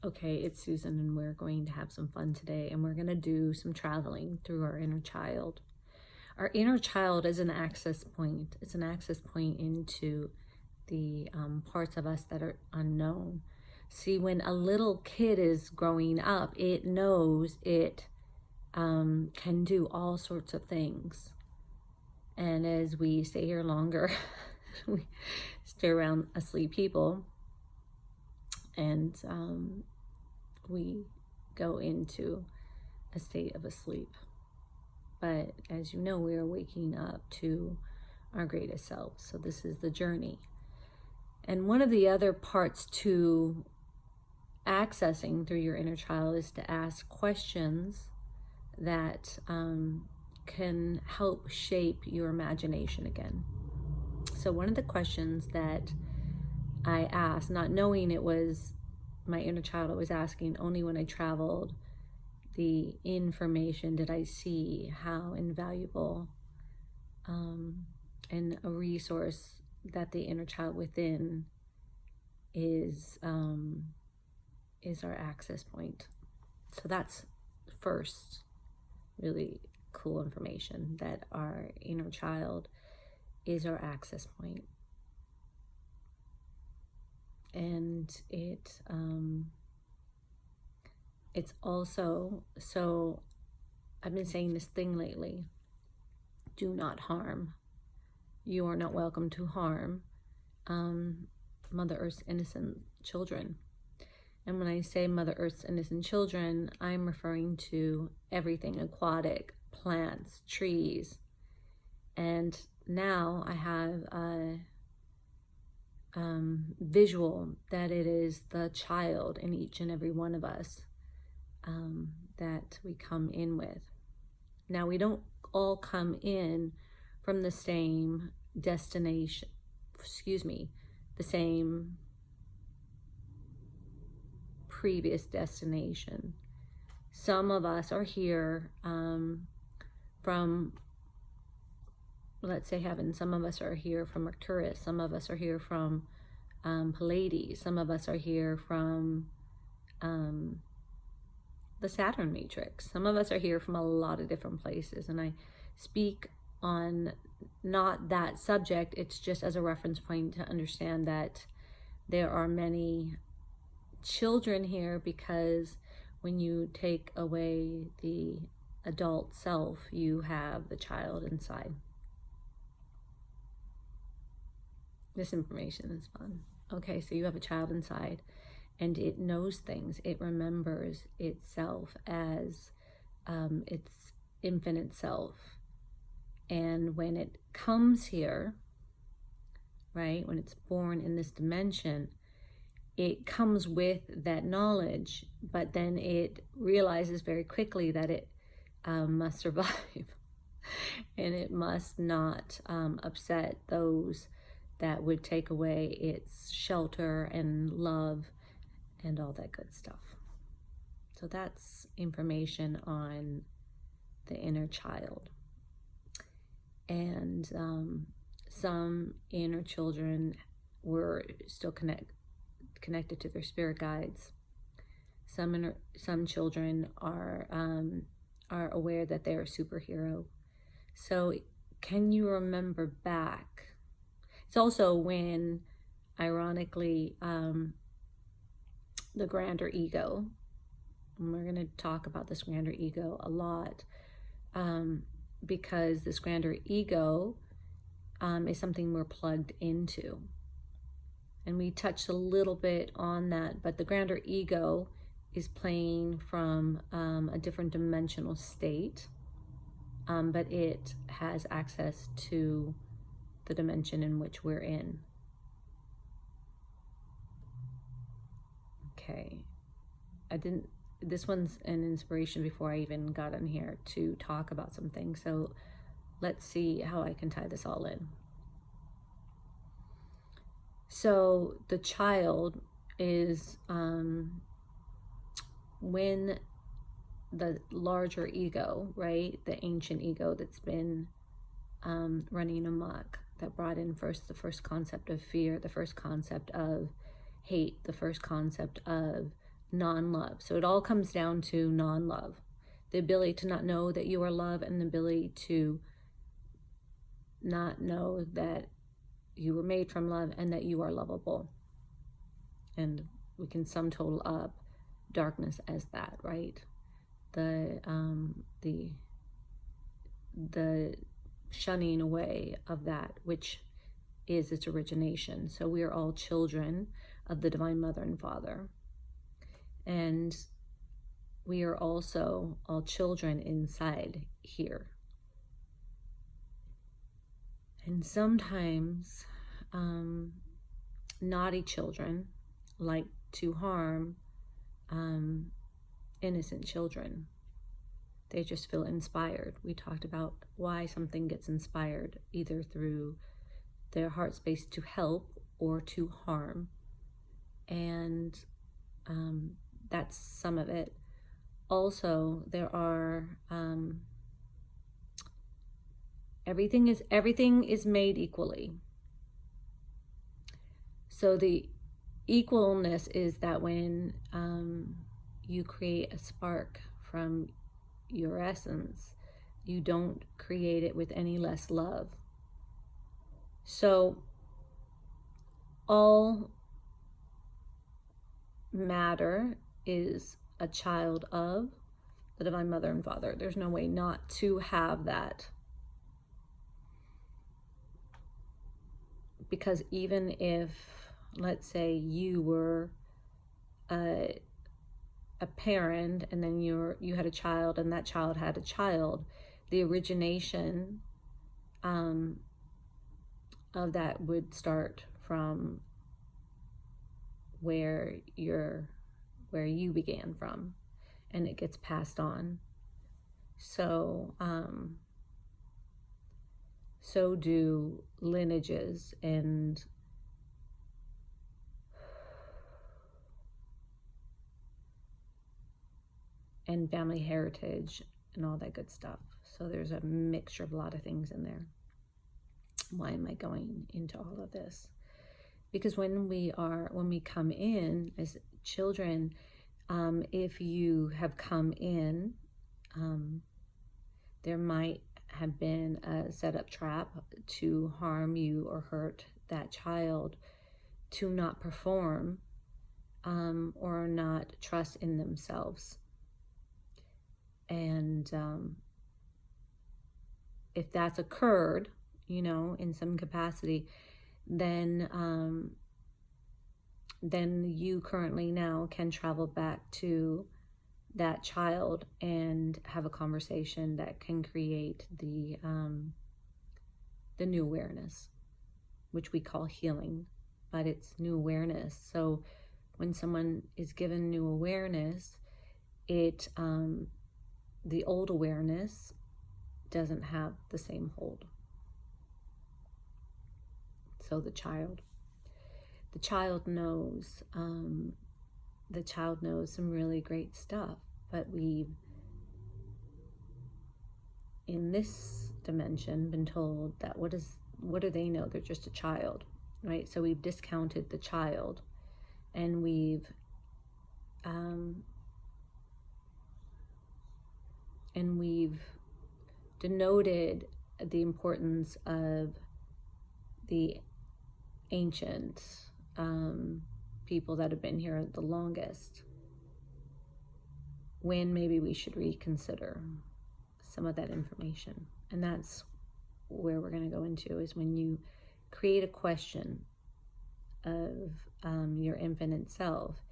Okay, it's Susan, and we're going to have some fun today, and we're going to do some traveling through our inner child. Our inner child is an access point. It's an access point into the parts of us that are unknown. See, when a little kid is growing up, it knows it can do all sorts of things. And as we stay here longer, we stay around asleep people, and we go into a state of asleep. But as you know, we are waking up to our greatest self. So this is the journey. And one of the other parts to accessing through your inner child is to ask questions that can help shape your imagination again. So one of the questions that I asked, not knowing it was my inner child, I was asking only when I traveled the information did I see how invaluable and a resource that the inner child within is our access point. So that's first really cool information, that our inner child is our access point. And it's also, so I've been saying this thing lately: do not harm. You are not welcome to harm Mother Earth's innocent children. And when I say Mother Earth's innocent children, I'm referring to everything aquatic, plants, trees. And now I have a visual that it is the child in each and every one of us that we come in with. Now, we don't all come in from the same destination, the same previous destination. Some of us are here from, let's say, heaven. Some of us are here from Arcturus. Some of us are here from Pleiades. Some of us are here from the Saturn matrix. Some of us are here from a lot of different places. And I speak on not that subject. It's just as a reference point to understand that there are many children here, because when you take away the adult self, you have the child inside. This information is fun. Okay, so you have a child inside, and it knows things. It remembers itself as its infinite self. And when it comes here, right, when it's born in this dimension, it comes with that knowledge, but then it realizes very quickly that it must survive and it must not upset those that would take away its shelter and love and all that good stuff. So that's information on the inner child. And some inner children were still connected to their spirit guides. Some children are aware that they're a superhero. So can you remember back? It's also when, ironically, the grander ego, and we're going to talk about this grander ego a lot, because this grander ego is something we're plugged into. And we touched a little bit on that, but the grander ego is playing from a different dimensional state, but it has access to the dimension in which we're in. Okay, this one's an inspiration before I even got on here to talk about something. So let's see how I can tie this all in. So the child is when the larger ego, right, the ancient ego that's been running amok, that brought in the first concept of fear, the first concept of hate, the first concept of non-love. So it all comes down to non-love. The ability to not know that you are love, and the ability to not know that you were made from love and that you are lovable. And we can sum total up darkness as that, right? The shunning away of that which is its origination. So we are all children of the Divine Mother and Father. And we are also all children inside here. And sometimes naughty children like to harm innocent children. They just feel inspired. We talked about why something gets inspired, either through their heart space to help or to harm. And that's some of it. Also, there are everything is made equally. So the equalness is that when you create a spark from your essence, you don't create it with any less love. So all matter is a child of the Divine Mother and Father. There's no way not to have that. Because even if, let's say, you were a parent, and then you had a child, and that child had a child, the origination of that would start from where you began from, and it gets passed on. So so do lineages and family heritage and all that good stuff. So there's a mixture of a lot of things in there. Why am I going into all of this? Because when we come in as children, if you have come in, there might have been a setup trap to harm you or hurt that child, to not perform or not trust in themselves. And if that's occurred, in some capacity, then you currently now can travel back to that child and have a conversation that can create the new awareness, which we call healing, but it's new awareness. So when someone is given new awareness, the old awareness doesn't have the same hold. So the child knows some really great stuff, but we've, in this dimension, been told that what do they know? They're just a child, right? So we've discounted the child, and we've denoted the importance of the ancient people that have been here the longest, when maybe we should reconsider some of that information. And that's where we're going to go into, is when you create a question of your infinite self,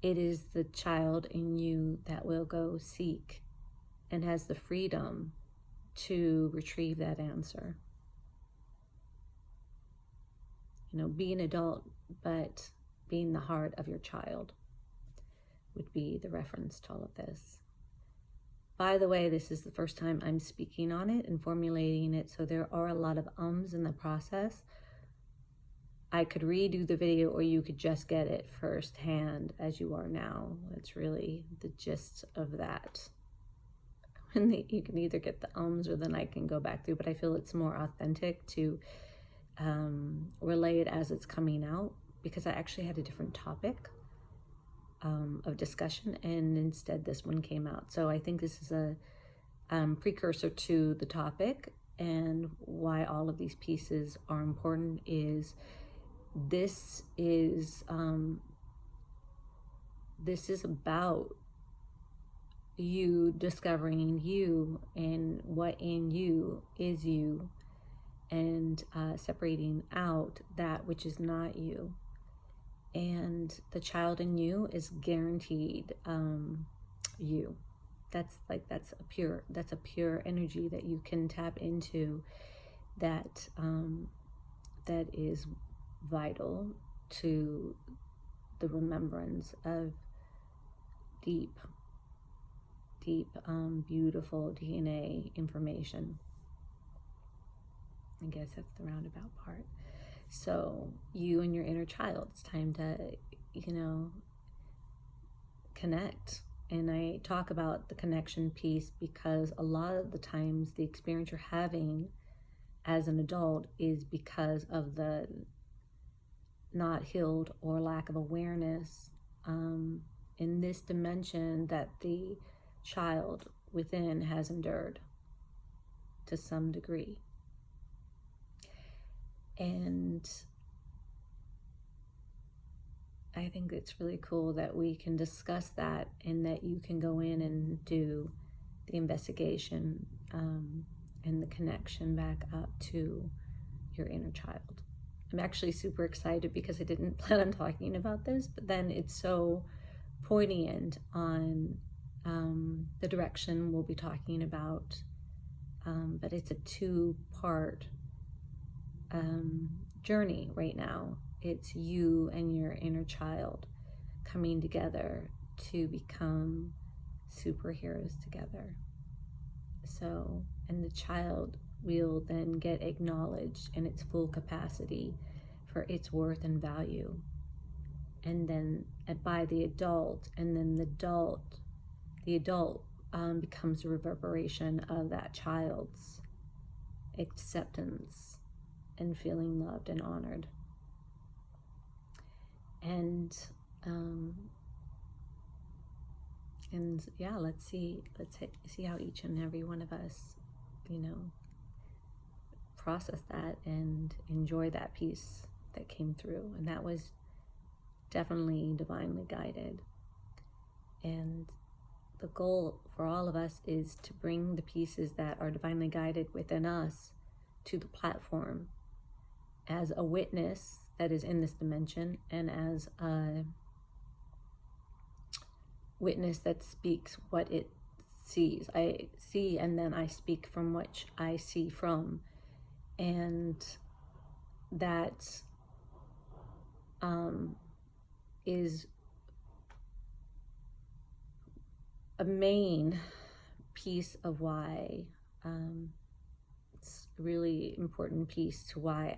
it is the child in you that will go seek and has the freedom to retrieve that answer. Be an adult, but being the heart of your child would be the reference to all of this. By the way, this is the first time I'm speaking on it and formulating it, so there are a lot of ums in the process. I could redo the video, or you could just get it firsthand as you are now. It's really the gist of that. You can either get the ums, or then I can go back through, but I feel it's more authentic to relay it as it's coming out, because I actually had a different topic of discussion, and instead this one came out. So I think this is a precursor to the topic, and why all of these pieces are important is this is about you discovering you and what in you is you, and separating out that which is not you. And the child in you is guaranteed you. That's a pure energy that you can tap into, that that is vital to the remembrance of deep, beautiful DNA information. I guess that's the roundabout part. So you and your inner child, it's time to, connect. And I talk about the connection piece because a lot of the times the experience you're having as an adult is because of the not healed or lack of awareness in this dimension that the child within has endured to some degree. And I think it's really cool that we can discuss that, and that you can go in and do the investigation and the connection back up to your inner child. I'm actually super excited because I didn't plan on talking about this, but then it's so poignant on the direction we'll be talking about. But it's a two-part journey right now. It's you and your inner child coming together to become superheroes together. So, and the child will then get acknowledged in its full capacity for its worth and value. And then by the adult, and then the adult becomes a reverberation of that child's acceptance and feeling loved and honored. And yeah, let's see how each and every one of us, process that and enjoy that piece that came through. And that was definitely divinely guided. And the goal for all of us is to bring the pieces that are divinely guided within us to the platform as a witness that is in this dimension, and as a witness that speaks what it sees. I see, and then I speak from which I see from. And that is a main piece of why it's a really important piece to why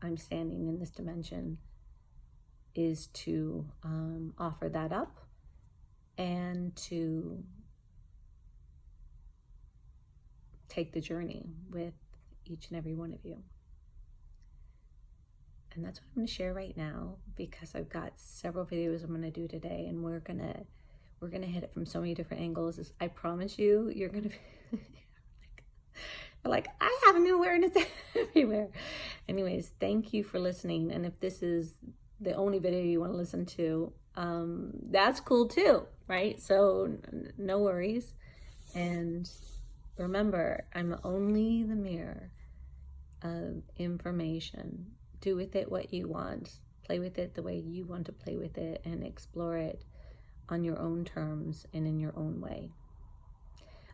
I'm standing in this dimension, is to offer that up and to take the journey with each and every one of you. And that's what I'm going to share right now, because I've got several videos I'm going to do today, and we're gonna hit it from so many different angles. I promise you, you're going to be like, I have a new awareness everywhere. Anyways, thank you for listening. And if this is the only video you want to listen to, that's cool too, right? So no worries. And remember, I'm only the mirror of information. Do with it what you want. Play with it the way you want to play with it, and explore it on your own terms and in your own way.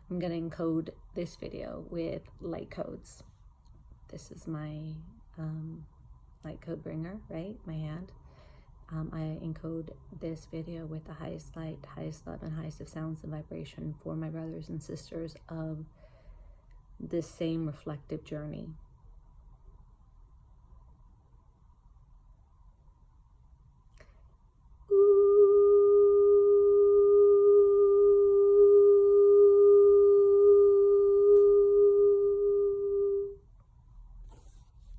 I'm going to encode this video with light codes. This is my light code bringer, right? My hand. I encode this video with the highest light, highest love, and highest of sounds and vibration for my brothers and sisters of this same reflective journey.